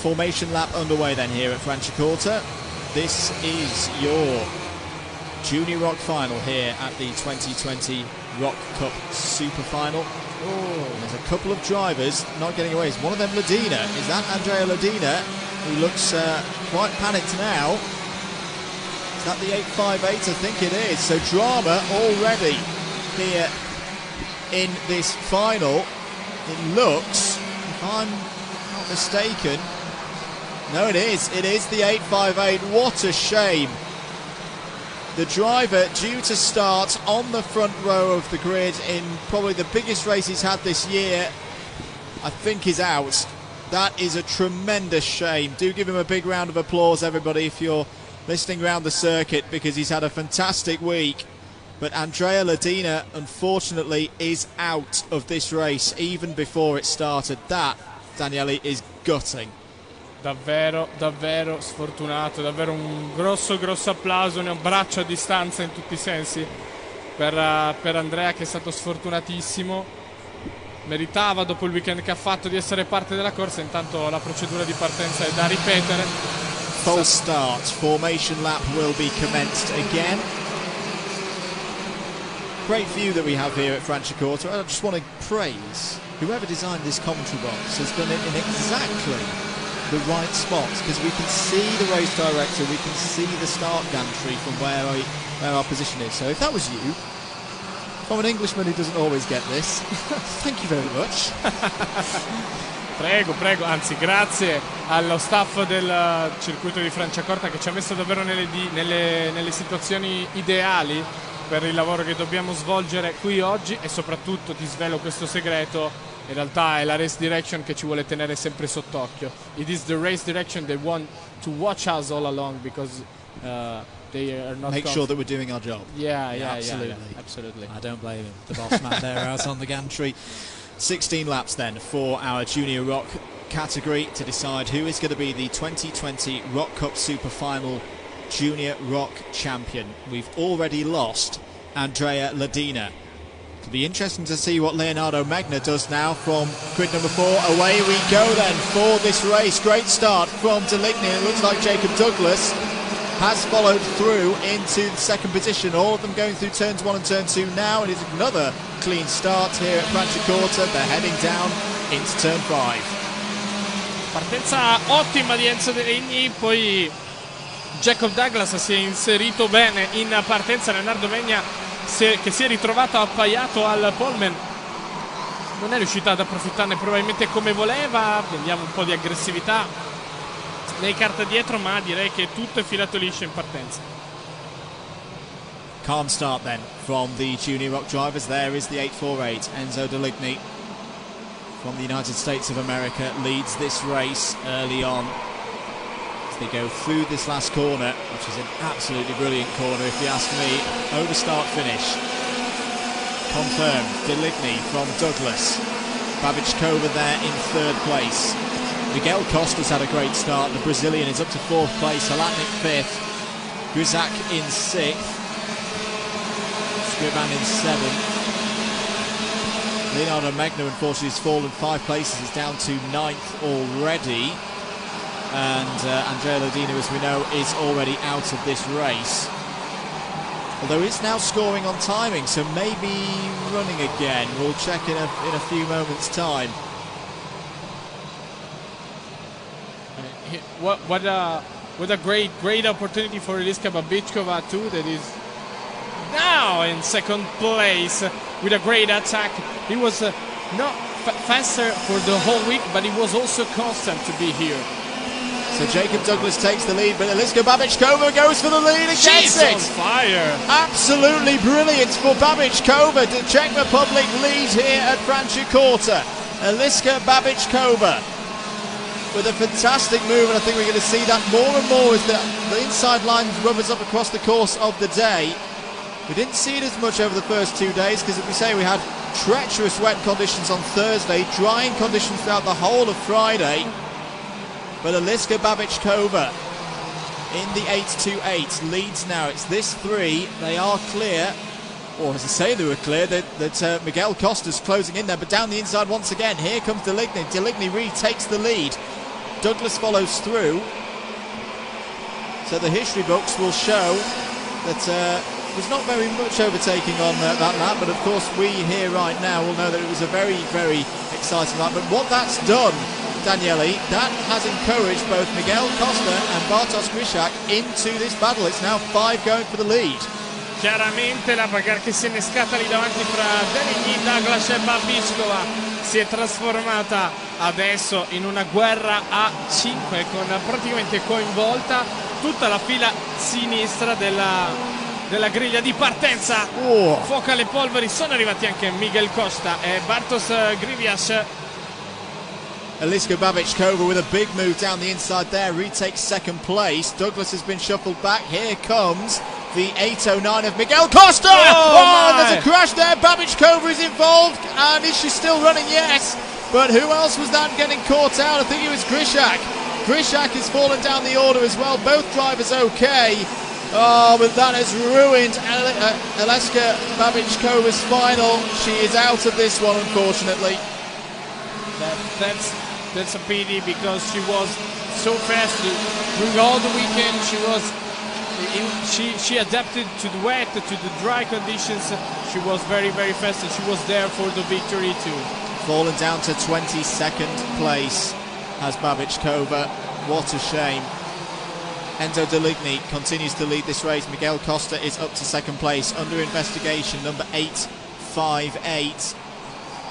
Formation lap underway then here at Franciacorta. This is your Junior Rock Final here at the 2020 Rock Cup Superfinal. There's a couple of drivers not getting away. Is one of them Ladina? Is that Andrea Ladina, who looks quite panicked now? Is that the 858? I think it is. So drama already here in this final. It looks, if I'm not mistaken, no, it is the 858. What a shame. The driver due to start on the front row of the grid in probably the biggest race he's had this year, I think is out. That is a tremendous shame. Do give him a big round of applause, everybody, if you're listening around the circuit, because he's had a fantastic week. But Andrea Ladina, unfortunately, is out of this race even before it started. That, Daniele, is gutting. Davvero, davvero sfortunato, davvero un grosso applauso, un abbraccio a distanza in tutti i sensi per Andrea, che è stato sfortunatissimo. Meritava, dopo il weekend che ha fatto, di essere parte della corsa. Intanto la procedura di partenza è da ripetere. False start, formation lap will be commenced again. Great view that we have here at Franciacorta. I just want to praise whoever designed this commentary box. Has done it in exactly the right spots, because we can see the race director, we can see the start gantry from where our position is. So if that was you, from an Englishman who doesn't always get this, thank you very much. Prego, anzi grazie allo staff del circuito di Franciacorta, che ci ha messo davvero nelle situazioni ideali per il lavoro che dobbiamo svolgere qui oggi. E soprattutto ti svelo questo segreto: in realtà è la race direction che ci vuole tenere sempre sott'occhio. It is the race direction they want to watch us all along, because they are not make sure that we're doing our job. Yeah, absolutely. I don't blame him. The boss man there out on the gantry. 16 laps then for our Junior Rock category to decide who is going to be the 2020 Rock Cup Super Final Junior Rock champion. We've already lost Andrea Ladina. It'll be interesting to see what Leonardo Magna does now from grid number 4. Away we go then for this race. Great start from Deligny. It looks like Jacob Douglas has followed through into the second position. All of them going through turns 1 and turn 2 now. It is another clean start here at Franciacorta. They're heading down into turn 5. Partenza ottima di Enzo Deligny, poi Jacob Douglas si è inserito bene in partenza. Leonardo Magna, che si è ritrovato appaiato al poleman, non è riuscito ad approfittarne probabilmente come voleva. Vediamo un po' di aggressività nei carta dietro, ma direi che tutto è filato liscio in partenza. Calm start then from the Junior Rock drivers. There is the 848. Enzo Deligny from the United States of America leads this race early on as they go through this last corner, which is an absolutely brilliant corner if you ask me. Over start finish confirmed. Deligny from Douglas. Babičkova there in third place. Miguel Costa's had a great start. The Brazilian is up to fourth place. Halatnik fifth. Guzak in sixth. Scriban in seventh. Leonardo Magna, unfortunately, has fallen 5 places. He's down to 9th already. And Andrea Ladina, as we know, is already out of this race. Although he's now scoring on timing, so maybe running again. We'll check in a few moments' time. What a great opportunity for Eliska Babičkova too, that is now in second place with a great attack. He was not faster for the whole week, but he was also constant to be here. So Jacob Douglas takes the lead, but Eliska Babičkova goes for the lead and gets it! On fire! Absolutely brilliant for Babičkova. The Czech Republic lead here at Franciacorta. Eliska Babičkova with a fantastic move, and I think we're going to see that more and more as the inside line rubbers up across the course of the day. We didn't see it as much over the first 2 days because, as we say, we had treacherous wet conditions on Thursday, drying conditions throughout the whole of Friday. But Eliska Babičkova in the 828 leads now. It's this 3. They are clear, or as I say, they were clear, that Miguel Costa's closing in there, but down the inside once again. Here comes Deligny. Deligny retakes the lead. Douglas follows through. So the history books will show that there's not very much overtaking on that lap, but of course we here right now will know that it was a very, very exciting lap. But what that's done, Daniele, that has encouraged both Miguel Costa and Bartosz Grishak into this battle. It's now 5 going for the lead. Chiaramente la bagarre che si è innescata lì davanti fra Deligny, Douglas e Babičková si è trasformata adesso in una guerra a 5 con praticamente coinvolta tutta la fila sinistra della griglia di partenza. Fuoco alle polveri, sono arrivati anche Miguel Costa e Bartosz Grishak. Eliska Babičková with a big move down the inside there, retakes second place. Douglas has been shuffled back. Here comes the 809 of Miguel Costa. There's a crash there. Babičková is involved, and is she still running? Yes, but who else was that getting caught out? I think it was Grishak. Grishak has fallen down the order as well. Both drivers okay. Oh, but that has ruined Eliska Babičková's final. She is out of this one, unfortunately. That's a pity, because she was so fast during all the weekend. She adapted to the wet, to the dry conditions. She was very, very fast, and she was there for the victory too. Fallen down to 22nd place as Babičková. What a shame. Enzo Deligny continues to lead this race. Miguel Costa is up to second place. Under investigation, number 858.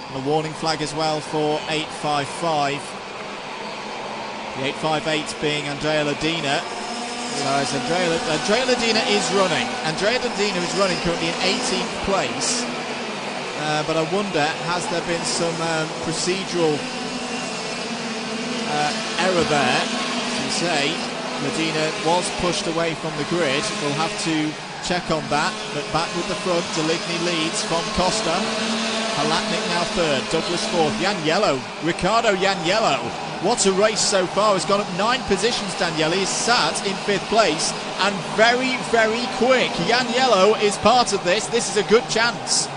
And a warning flag as well for 855. The 858 being Andrea Ladina. Whereas Andrea Ladina is running. Andrea Ladina is running currently in 18th place. But I wonder, has there been some procedural error there? To say, Ladina was pushed away from the grid. We'll have to check on that. But back with the front, Deligny leads from Costa. Halatnik now third, Douglas fourth, Janiello, Ricardo Janiello. What a race so far, has gone up 9 positions. Daniele is sat in 5th place, and very, very quick. Janiello is part of this is a good chance.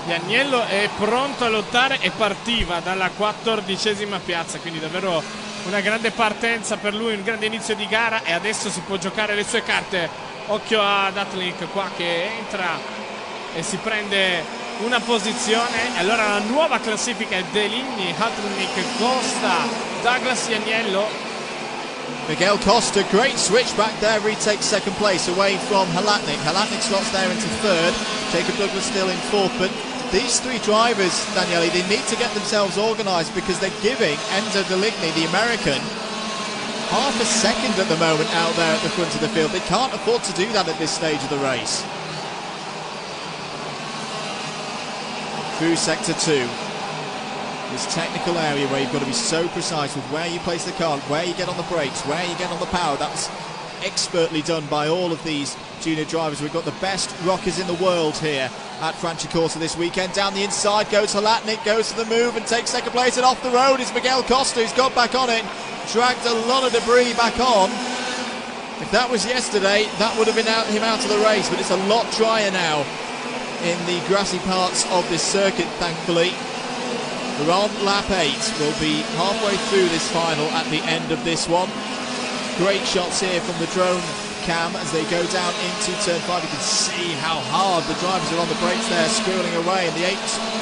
Janiello è pronto a lottare e partiva dalla 14ª piazza, quindi davvero una grande partenza per lui, un grande inizio di gara, e adesso si può giocare le sue carte. Occhio ad Halatnik qua che entra e si prende una posizione. Allora la nuova classifica è Deligny, Halatnik, Costa, Douglas, Janiello. Miguel Costa, great switch back there, retakes second place away from Halatnik. Halatnik slots there into third. Jacob Douglas still in fourth, but these 3 drivers, Daniele, they need to get themselves organised, because they're giving Enzo Deligny, the American, half a second at the moment out there at the front of the field. They can't afford to do that at this stage of the race. Through sector 2, this technical area where you've got to be so precise with where you place the car, where you get on the brakes, where you get on the power. That's expertly done by all of these junior drivers. We've got the best rockers in the world here at Franciacorta this weekend. Down the inside goes Halatnik, goes to the move and takes second place, and off the road is Miguel Costa, who's got back on it, dragged a lot of debris back on. If that was yesterday, that would have been him out of the race, but it's a lot drier now in the grassy parts of this circuit, thankfully. We're on lap 8. We'll be halfway through this final at the end of this one. Great shots here from the drone cam as they go down into turn 5. You can see how hard the drivers are on the brakes there, squirreling away, and the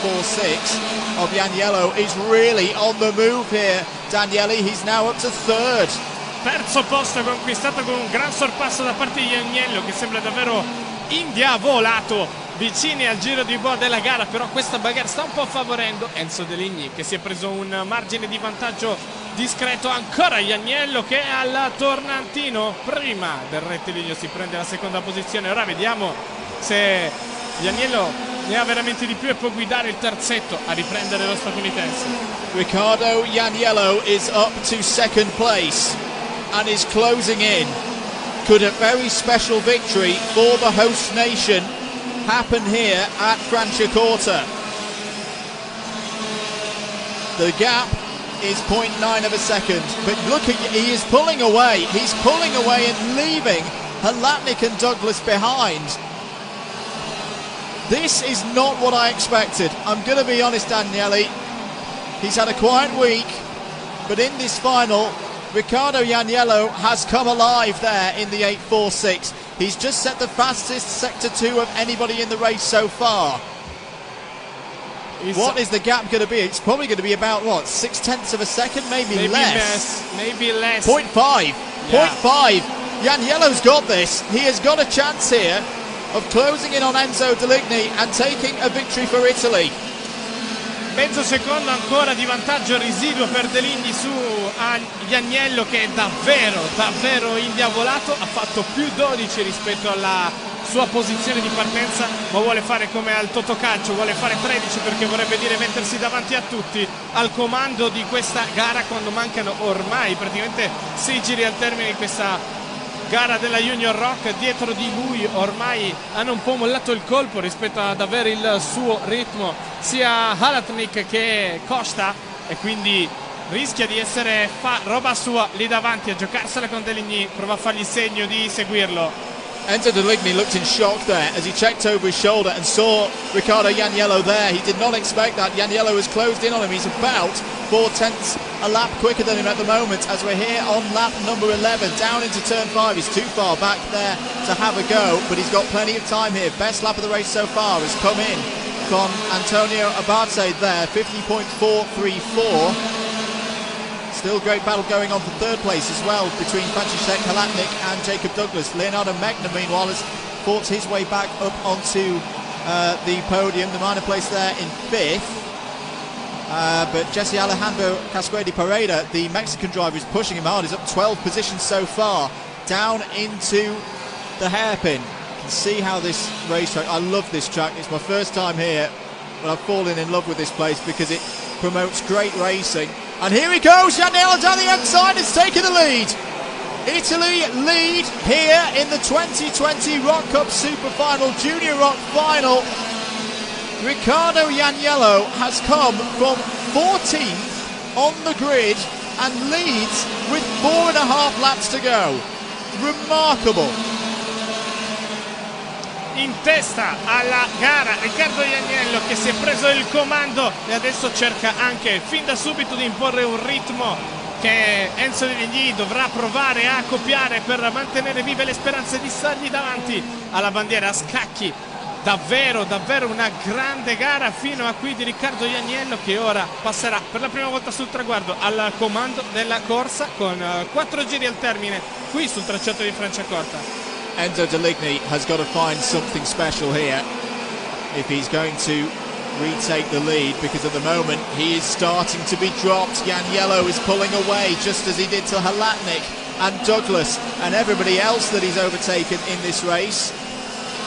846 of Janiello is really on the move here. Daniele, he's now up to third. Terzo posto conquistato con un gran sorpasso da parte di Janiello, che sembra davvero indiavolato vicini al giro di boa della gara, però questa bagarre sta un po' favorendo Enzo Deligny, che si è preso un margine di vantaggio discreto. Ancora Janiello che è al tornantino prima del rettilineo, si prende la seconda posizione. Ora vediamo se Janiello ne ha veramente di più e può guidare il terzetto a riprendere lo statunitense. Ricardo Janiello is up to second place and is closing in. Could a very special victory for the host nation happen here at Franciacorta? The gap is 0.9 of a second, but look, he is pulling away. He's pulling away and leaving Halatnik and Douglas behind. This is not what I expected. I'm going to be honest, Daniele. He's had a quiet week, but in this final, Riccardo Janiello has come alive there in the 8.46. He's just set the fastest Sector 2 of anybody in the race so far. What is the gap going to be? It's probably going to be about, what, 0.6 of a second? Maybe less. Maybe less. 0.5. Yeah. 0.5. Janiello's got this. He has got a chance here of closing in on Enzo Deligny and taking a victory for Italy. Mezzo secondo ancora di vantaggio residuo per Deligny su Janiello, che è davvero indiavolato. Ha fatto più 12 rispetto alla sua posizione di partenza, ma vuole fare come al Totocalcio, vuole fare 13 perché vorrebbe dire mettersi davanti a tutti al comando di questa gara quando mancano ormai praticamente 6 giri al termine di questa gara della Junior Rock. Dietro di lui ormai hanno un po' mollato il colpo rispetto ad avere il suo ritmo sia Halatnik che Costa, e quindi rischia di essere roba sua lì davanti a giocarsela con Deligny. Prova a fargli segno di seguirlo. Enzo Deligny looked in shock there as he checked over his shoulder and saw Riccardo Janiello there. He did not expect that. Janiello has closed in on him. He's about 0.4 a lap quicker than him at the moment as we're here on lap number 11. Down into turn 5. He's too far back there to have a go, but he's got plenty of time here. Best lap of the race so far has come in from Antonio Abate there, 50.434. Still great battle going on for third place as well between Franciszek Halatnik and Jacob Douglas. Leonardo Megna, meanwhile, has fought his way back up onto the podium. The minor place there in 5th. But Jesse Alejandro Casquedi Pareda, the Mexican driver, is pushing him hard. He's up 12 positions so far, down into the hairpin. You can see how this racetrack, I love this track. It's my first time here, but I've fallen in love with this place because it promotes great racing. And here he goes, Janiello down the outside, has taken the lead. Italy lead here in the 2020 Rock Cup Superfinal, Junior Rock Final. Riccardo Janiello has come from 14th on the grid and leads with 4.5 laps to go. Remarkable. In testa alla gara Riccardo Janiello, che si è preso il comando e adesso cerca anche fin da subito di imporre un ritmo che Enzo Deligny dovrà provare a copiare per mantenere vive le speranze di stargli davanti alla bandiera a scacchi. Davvero una grande gara fino a qui di Riccardo Janiello, che ora passerà per la prima volta sul traguardo al comando della corsa con 4 giri al termine qui sul tracciato di Franciacorta. Enzo Deligny has got to find something special here if he's going to retake the lead, because at the moment he is starting to be dropped. Janiello is pulling away just as he did to Halatnik and Douglas and everybody else that he's overtaken in this race.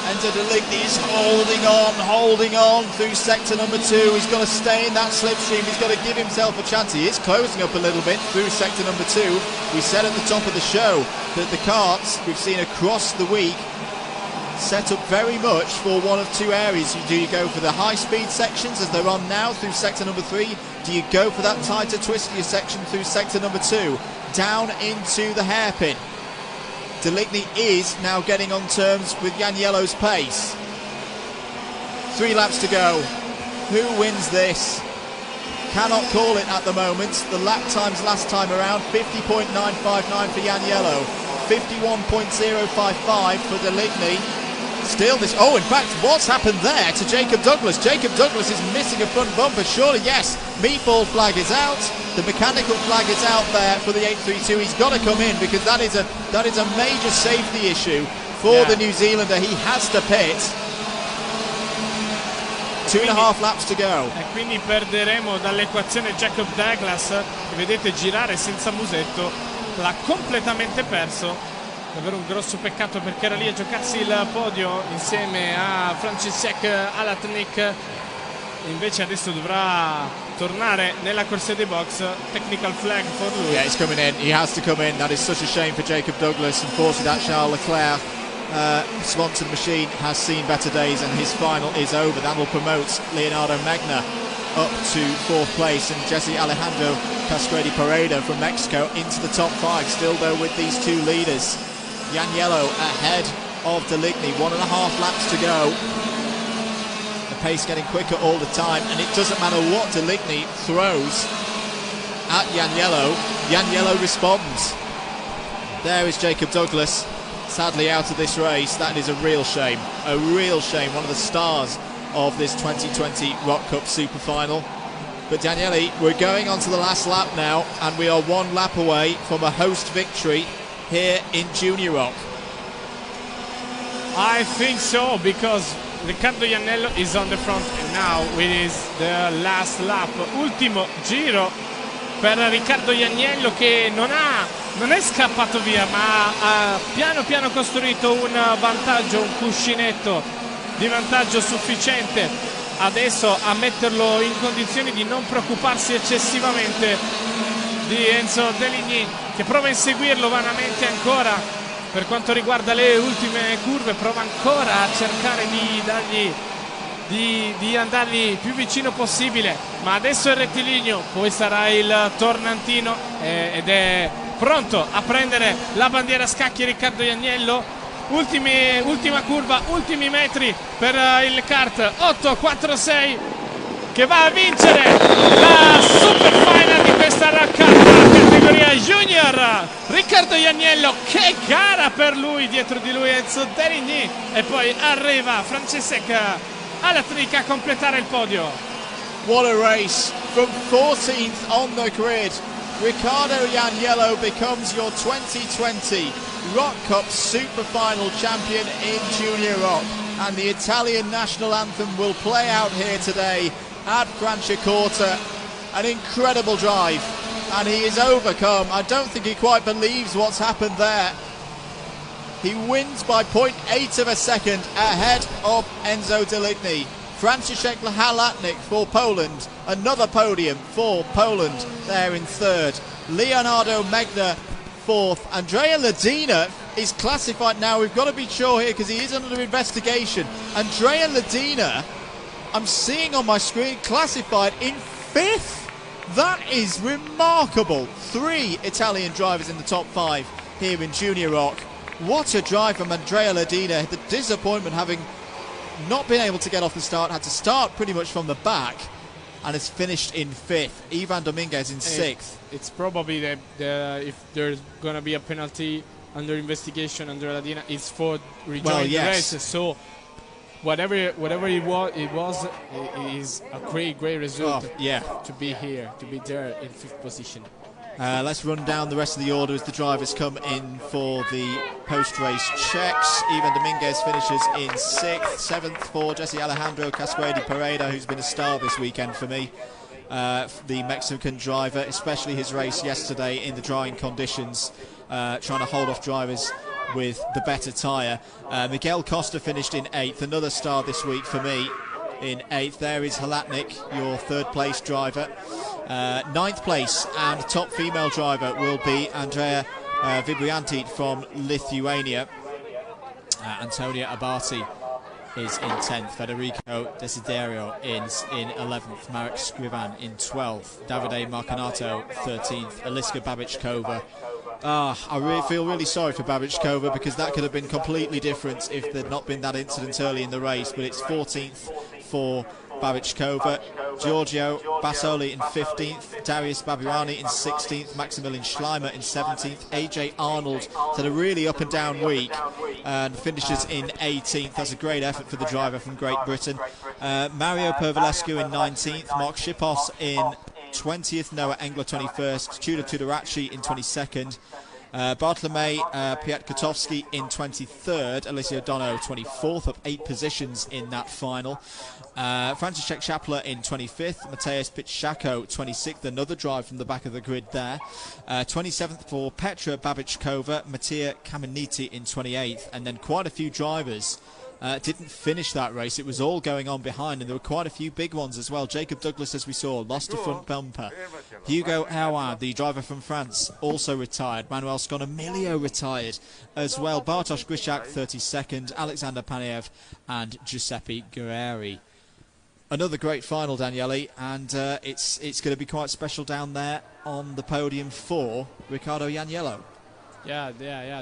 Enzo Deligny is holding on through sector number 2. He's got to stay in that slipstream. He's got to give himself a chance. He is closing up a little bit through sector number 2. We said at the top of the show that the karts we've seen across the week set up very much for one of two areas. Do you go for the high-speed sections as they're on now through sector number 3? Do you go for that tighter, twistier section through sector number 2, down into the hairpin? Deligny is now getting on terms with Janiello's pace. 3 laps to go. Who wins this? Cannot call it at the moment. The lap times last time around, 50.959 for Janiello, 51.055 for Deligny. Still this, oh, in fact, what's happened there to Jacob Douglas? Jacob Douglas is missing a front bumper, surely, yes. Meatball flag is out. The mechanical flag is out there for the 832. He's got to come in because that is a major safety issue for the New Zealander. He has to pit. 2.5 laps to go. E quindi perderemo dall'equazione Jacob Douglas, che vedete girare senza musetto. L'ha completamente perso. Davvero un grosso peccato, perché era lì a giocarsi il podio insieme a Franciszek Halatnik. Invece adesso dovrà tornare nella corsia dei box. Technical flag for lui. Yeah, he's coming in. He has to come in. That is such a shame for Jacob Douglas. Unfortunately, that Charles Leclerc sponsored machine has seen better days, and his final is over. That will promote Leonardo Megna up to 4th place, and Jesse Alejandro Casquedi Pareda from Mexico into the top 5. Still though with these two leaders. Janiello ahead of Deligny. 1.5 laps to go. The pace getting quicker all the time, and it doesn't matter what Deligny throws at Janiello. Janiello responds. There is Jacob Douglas, sadly out of this race. That is a real shame. A real shame. One of the stars of this 2020 Rock Cup Super Final. But Daniele, we're going on to the last lap now, and we are one lap away from a host victory here in Junior Rock. I think so, because Riccardo Janiello is on the front, and now it is the last lap. Ultimo giro per Riccardo Janiello, che non è scappato via, ma ha piano piano costruito un vantaggio, un cuscinetto di vantaggio sufficiente adesso a metterlo in condizioni di non preoccuparsi eccessivamente di Enzo Deligny, che prova a inseguirlo vanamente ancora per quanto riguarda le ultime curve, prova ancora a cercare di andargli più vicino possibile, ma adesso è rettilineo, poi sarà il tornantino ed è pronto a prendere la bandiera a scacchi Riccardo Janiello. Ultima curva, ultimi metri per il kart 846 che va a vincere la Superfinal di questa categoria Junior. Riccardo Janiello, che gara per lui, dietro di lui Enzo Deligny, e poi arriva Francesek Alatnik a completare il podio. What a race from 14th on the grid. Riccardo Janiello becomes your 2020 Rock Cup Super Final champion in Junior Rock, and the Italian national anthem will play out here today at Franciacorta. An incredible drive, and he is overcome. I don't think he quite believes what's happened there. He wins by 0.8 of a second ahead of Enzo Deligny. Franciszek Halatnik for Poland, another podium for Poland there in third. Leonardo Megna fourth. Andrea Ledina is classified now. We've got to be sure here because he is under investigation. Andrea Ledina, I'm seeing on my screen, classified in fifth. That is remarkable. 3 Italian drivers in the top 5 here in Junior Rock. What a drive from Andrea Ledina. The disappointment having not been able to get off the start, had to start pretty much from the back, and has finished in 5th. Ivan Dominguez in 6th. It's probably if there's going to be a penalty under investigation, Andrea Ledina is for rejoining the race. So whatever it was is a great result. To be here, to be there in 5th position. Let's run down the rest of the order as the drivers come in for the post-race checks. Ivan Dominguez finishes in 6th, 7th for Jesse Alejandro Casquedi-Pereda, who's been a star this weekend for me. The Mexican driver, especially his race yesterday in the drying conditions, trying to hold off drivers with the better tyre. Miguel Costa finished in 8th, another star this week for me. In 8th, there is Halatnik, your 3rd place driver. 9th place and top female driver will be Andrea Vibrianti from Lithuania. Antonia Abati is in 10th. Federico Desiderio in 11th. Marek Scrivan in 12th. Davide Marcanato 13th. Eliska Babichkova. I feel really sorry for Babichkova because that could have been completely different if there'd not been that incident early in the race, but it's 14th for Babichkova. Giorgio Basoli in 15th, Darius Babirani in 16th, Maximilian Schleimer in 17th, AJ Arnold had a really up and down week and finishes in 18th. That's a great effort for the driver from Great Britain. Mario Pervalescu in 19th, Mark Shipos in 20th, Noah Engler 21st, Tudor Tudoraci in 22nd, Bartolomei Piatkowski in 23rd, Alessio Dono 24th, up 8 positions in that final. Franciszek Schapler in 25th, Mateusz Pitschako 26th, another drive from the back of the grid there. 27th for Petra Babichkova, Mattia Kameniti in 28th, and then quite a few drivers didn't finish that race. It was all going on behind, and there were quite a few big ones as well. Jacob Douglas, as we saw, lost a front bumper. Hugo Howard, the driver from France, also retired. Manuel Sconomilio retired as well. Bartosz Grishak 32nd, Alexander Paniev and Giuseppe Guerrieri. Another great final, Daniele, and it's going to be quite special down there on the podium for Riccardo Janiello. Yeah,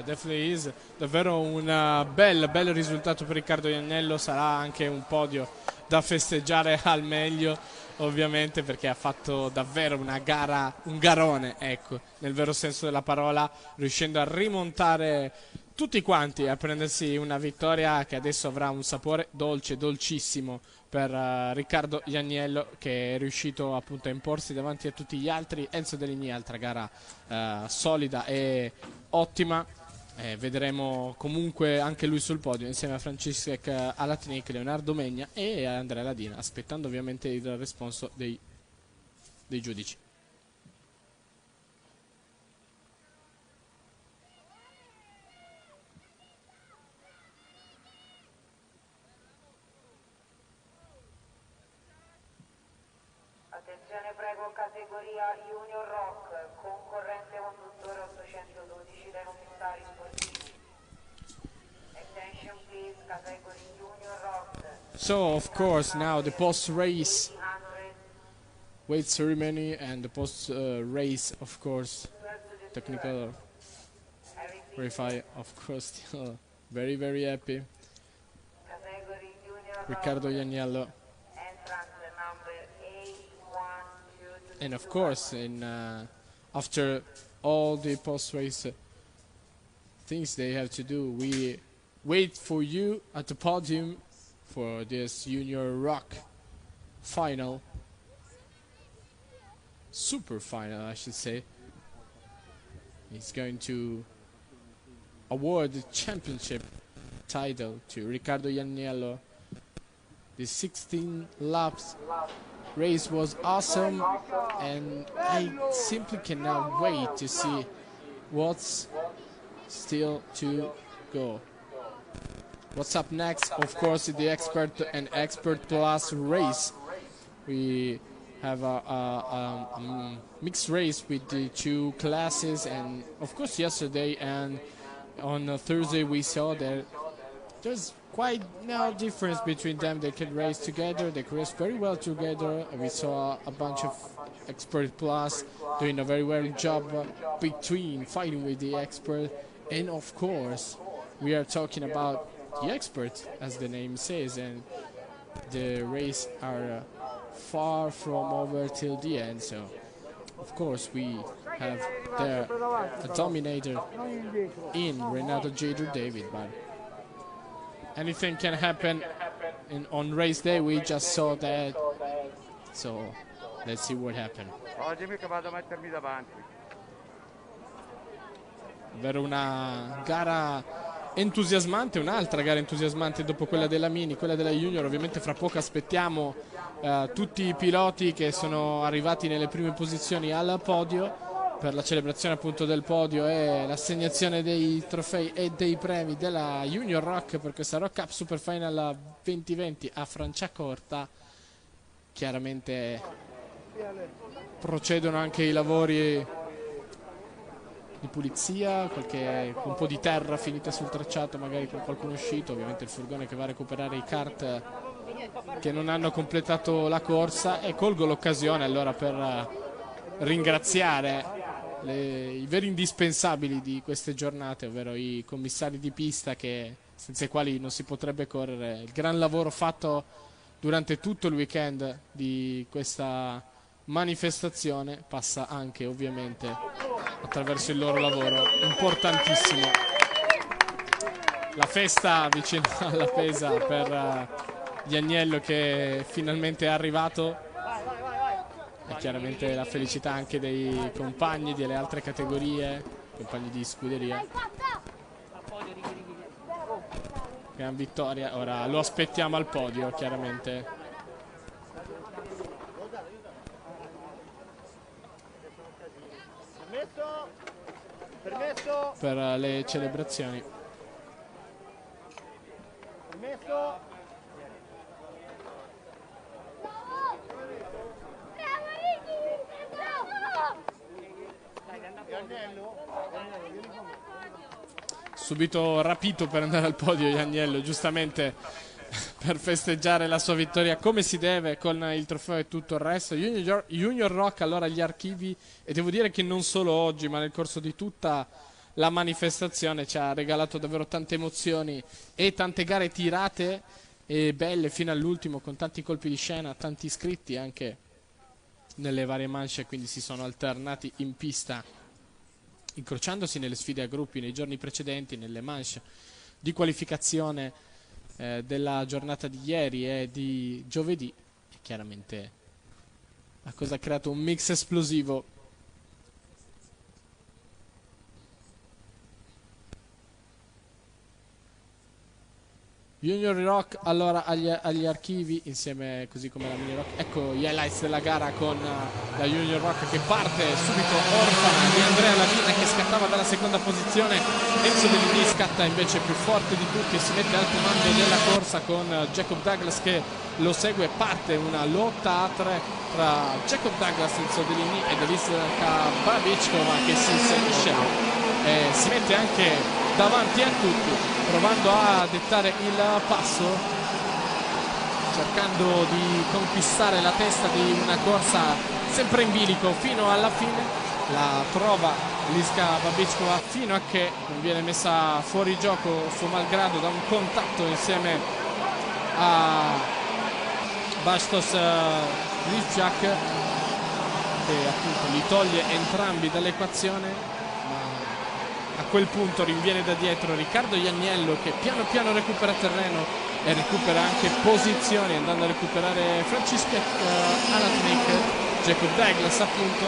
definitely is. Davvero un bel risultato per Riccardo Janiello. Sarà anche un podio da festeggiare al meglio, ovviamente, perché ha fatto davvero una gara, un garone, ecco, nel vero senso della parola, riuscendo a rimontare tutti quanti, a prendersi una vittoria che adesso avrà un sapore dolce, dolcissimo per Riccardo Ianiello, che è riuscito appunto a imporsi davanti a tutti gli altri. Enzo Deligny, altra gara solida e ottima. Vedremo comunque anche lui sul podio insieme a Franciszek Alatnik, Leonardo Megna e Andrea Ladina, aspettando ovviamente il responso dei giudici. Attenzione prego, categoria Junior Rock, concorrente conduttore 812 dai commissari sportivi. Attention please, category Junior Rock. So of course now the post race weight ceremony and the post race, of course, technical verify, of course, still very very happy. Riccardo Ianiello. And of course, after all the post-race things they have to do, we wait for you at the podium for this Junior Rock final, super final, I should say. He's going to award the championship title to Riccardo Ianiello. The 16 laps race was awesome, and I simply cannot wait to see what's still to go. What's up next? Of course, the Expert and Expert Plus race. We have a mixed race with the two classes, and of course yesterday and on Thursday we saw that there's quite no difference between them. They can race together, they can race very well together. We saw a bunch of Expert Plus doing a very well job between fighting with the Expert, and of course we are talking about the Expert, as the name says, and the race are far from over till the end. So of course we have there a dominator in Renato Jader David, but anything can happen on race day. We just saw that, so let's see what happened. Davvero una gara entusiasmante, un'altra gara entusiasmante dopo quella della Mini, quella della Junior. Ovviamente fra poco aspettiamo tutti i piloti che sono arrivati nelle prime posizioni al podio per la celebrazione appunto del podio e l'assegnazione dei trofei e dei premi della Junior Rock per questa Rock Cup Superfinal 2020 a Franciacorta. Chiaramente procedono anche i lavori di pulizia, un po' di terra finita sul tracciato, magari con qualcuno uscito, ovviamente il furgone che va a recuperare i kart che non hanno completato la corsa. E colgo l'occasione allora per ringraziare i veri indispensabili di queste giornate, ovvero i commissari di pista, senza i quali non si potrebbe correre. Il gran lavoro fatto durante tutto il weekend di questa manifestazione passa anche ovviamente attraverso il loro lavoro importantissimo. La festa vicino alla Pesa per Ianiello, che finalmente è arrivato, e chiaramente la felicità anche dei compagni delle altre categorie, compagni di scuderia. Gran vittoria, ora lo aspettiamo al podio chiaramente. Permesso. Per le celebrazioni. Permesso. Subito rapito per andare al podio Ianiello, giustamente per festeggiare la sua vittoria come si deve, con il trofeo e tutto il resto. Junior Rock allora agli archivi, e devo dire che non solo oggi ma nel corso di tutta la manifestazione ci ha regalato davvero tante emozioni e tante gare tirate e belle fino all'ultimo, con tanti colpi di scena, tanti iscritti anche nelle varie manche, quindi si sono alternati in pista, incrociandosi nelle sfide a gruppi nei giorni precedenti, nelle manche di qualificazione della giornata di ieri e di giovedì. E chiaramente la cosa ha creato un mix esplosivo. Junior Rock allora agli archivi insieme, così come la mini rock. Ecco gli highlights della gara con la Junior Rock che parte subito orfana di Andrea Lavina, che scattava dalla seconda posizione. Enzo Bellini scatta invece più forte di tutti e si mette al comando della corsa con Jacob Douglas che lo segue. Parte una lotta a tre tra Jacob Douglas, Enzo Bellini ed Eliska Babičková, che si inserisce e si mette anche davanti a tutti, provando a dettare il passo, cercando di conquistare la testa di una corsa sempre in bilico fino alla fine. La trova Eliska Babičková fino a che non viene messa fuori gioco suo malgrado da un contatto insieme a Bastos Rizjak, che appunto li toglie entrambi dall'equazione. A quel punto rinviene da dietro Riccardo Ianniello, che piano piano recupera terreno e recupera anche posizioni, andando a recuperare Francesca Alatnik, Jacob Douglas appunto,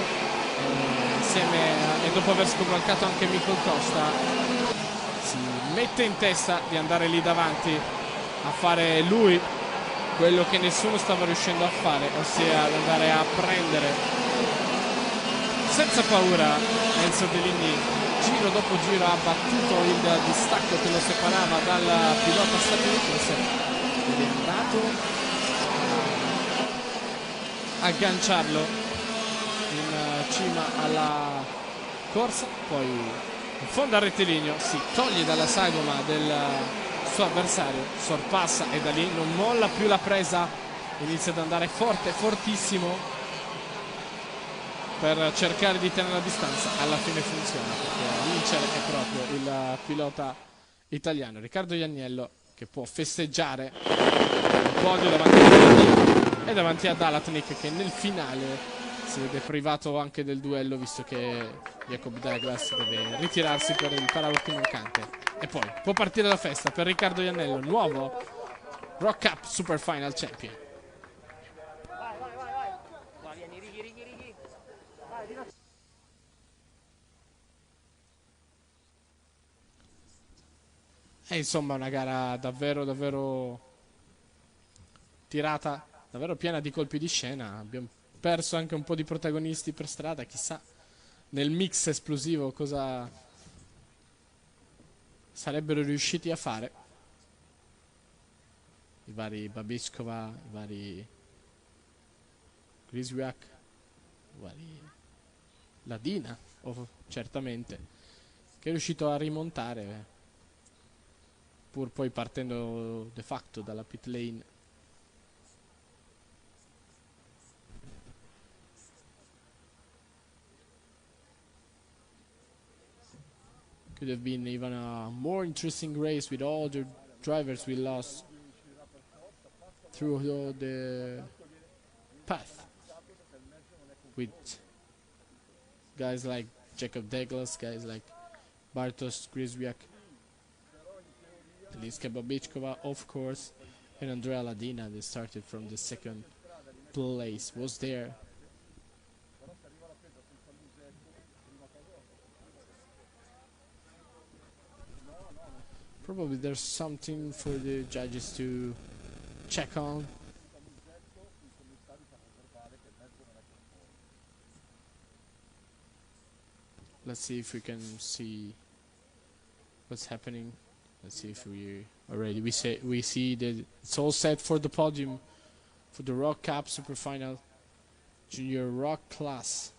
insieme e dopo aver scavalcato anche Michael Costa si mette in testa di andare lì davanti a fare lui quello che nessuno stava riuscendo a fare, ossia ad andare a prendere senza paura Enzo Bellini. Giro dopo giro ha battuto il distacco che lo separava dal pilota statunitense ed è andato a agganciarlo in cima alla corsa. Poi in fondo al rettilineo si toglie dalla sagoma del suo avversario, sorpassa e da lì non molla più la presa, inizia ad andare forte, fortissimo per cercare di tenere la distanza. Alla fine funziona, perché a vincere è proprio il pilota italiano Riccardo Ianniello, che può festeggiare il podio davanti a Bellini e davanti ad Alatnik, che nel finale si vede privato anche del duello, visto che Jacob Douglas deve ritirarsi per il paraocchi mancante. E poi può partire la festa per Riccardo Ianniello, nuovo Rock Cup Superfinal Champion. È insomma una gara davvero davvero tirata, davvero piena di colpi di scena. Abbiamo perso anche un po' di protagonisti per strada, chissà nel mix esplosivo cosa sarebbero riusciti a fare i vari Babičková, i vari Griswiak, i vari Ladina, certamente, che è riuscito a rimontare pur poi partendo de facto dalla pit lane. Could have been even a more interesting race with all the drivers we lost through the path, with guys like Jacob Douglas, guys like Bartosz Griswiak, Eliska Babičková, of course, and Andrea Ladina. They started from the second place, was there. Probably there's something for the judges to check on. Let's see if we can see what's happening. Let's see if we already we see that it's all set for the podium for the Rock Cup Superfinal Junior Rock class.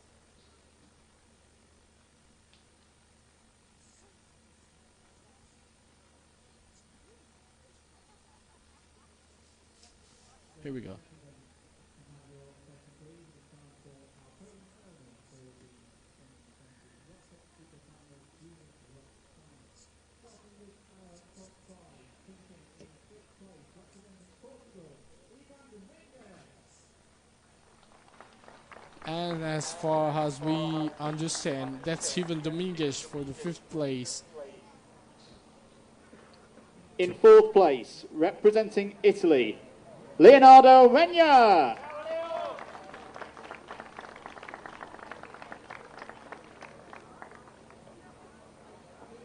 Here we go. And as far as we understand, that's Ivan Dominguez for the 5th place. In 4th place, representing Italy, Leonardo Regna.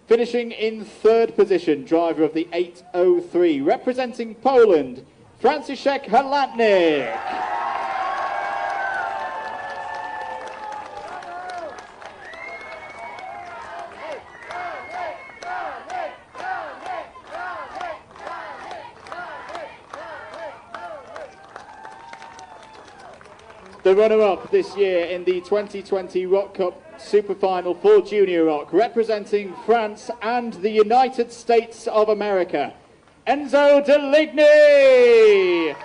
Finishing in 3rd position, driver of the 803, representing Poland, Franciszek Halatnik. The runner-up this year in the 2020 Rock Cup Superfinal for Junior Rock, representing France and the United States of America, Enzo Deligny.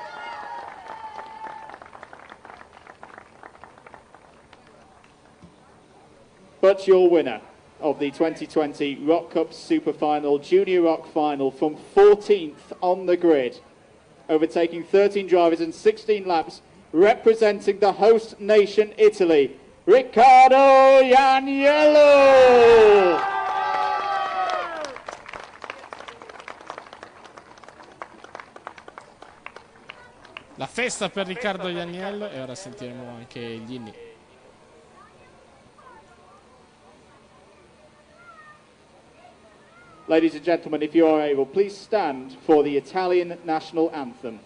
But your winner of the 2020 Rock Cup Superfinal Junior Rock Final from 14th on the grid, overtaking 13 drivers in 16 laps, representing the host nation Italy, Riccardo Ianiello. La festa per Riccardo Ianiello e ora sentiremo anche gli inni. Ladies and gentlemen, if you are able, please stand for the Italian national anthem.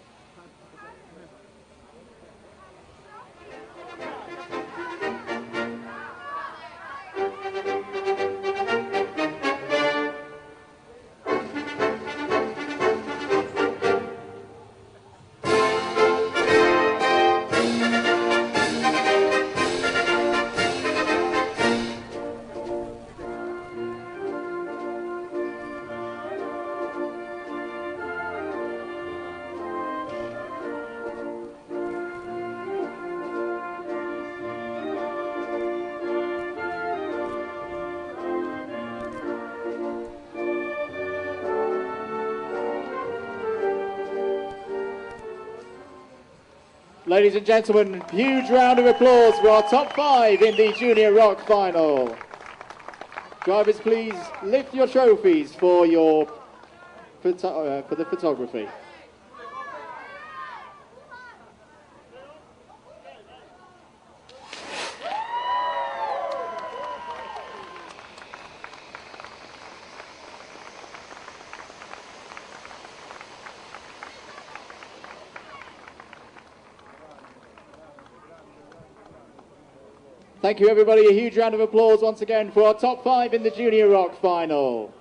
Ladies and gentlemen, huge round of applause for our top 5 in the Junior Rock Final. Drivers, please lift your trophies for the photography. Thank you, everybody. A huge round of applause once again for our top 5 in the Junior Rock Final.